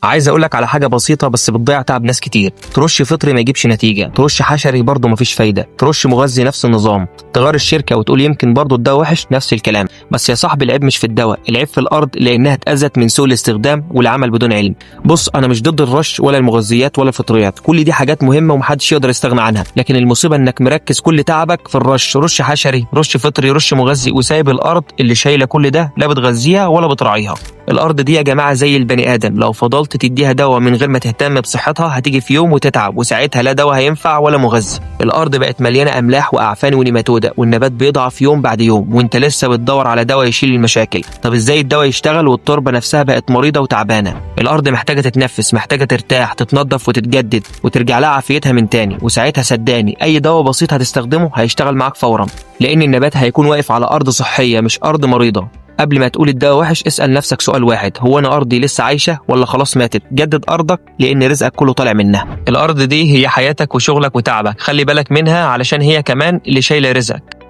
عايز اقولك على حاجه بسيطه بس بتضيع تعب ناس كتير. ترش فطري ما يجيبش نتيجه، ترش حشري برضه مفيش فايده، ترش مغذي نفس النظام. تغير الشركه وتقول يمكن برضه الدواء وحش، نفس الكلام. بس يا صاحبي العيب مش في الدواء، العيب في الارض لانها اتاذت من سوء الاستخدام والعمل بدون علم. بص انا مش ضد الرش ولا المغذيات ولا الفطريات، كل دي حاجات مهمه ومحدش يقدر يستغنى عنها، لكن المصيبه انك مركز كل تعبك في الرش، رش حشري، رش فطري، رش مغذي، وسايب الارض اللي شايله كل ده لا بتغذيها ولا بتراعيها. الارض دي يا جماعه زي البني ادم، لو فضلت تديها دواء من غير ما تهتم بصحتها هتيجي في يوم وتتعب، وساعتها لا دواء هينفع ولا مغذي. الارض بقت مليانه املاح واعفان ونيماتوده، والنبات بيضعف يوم بعد يوم، وانت لسه بتدور على دواء يشيل المشاكل. طب ازاي الدواء يشتغل والتربه نفسها بقت مريضه وتعبانه؟ الارض محتاجه تتنفس، محتاجه ترتاح، تتنظف وتتجدد وترجع لها عافيتها من تاني، وساعتها صدقني اي دواء بسيط هتستخدمه هيشتغل معاك فورا، لان النبات هيكون واقف على ارض صحيه مش ارض مريضه. قبل ما تقول الدواء وحش اسأل نفسك سؤال واحد، هو أنا أرضي لسه عايشة ولا خلاص ماتت؟ جدد أرضك لأن رزقك كله طالع منها. الأرض دي هي حياتك وشغلك وتعبك، خلي بالك منها علشان هي كمان اللي شايلة رزقك.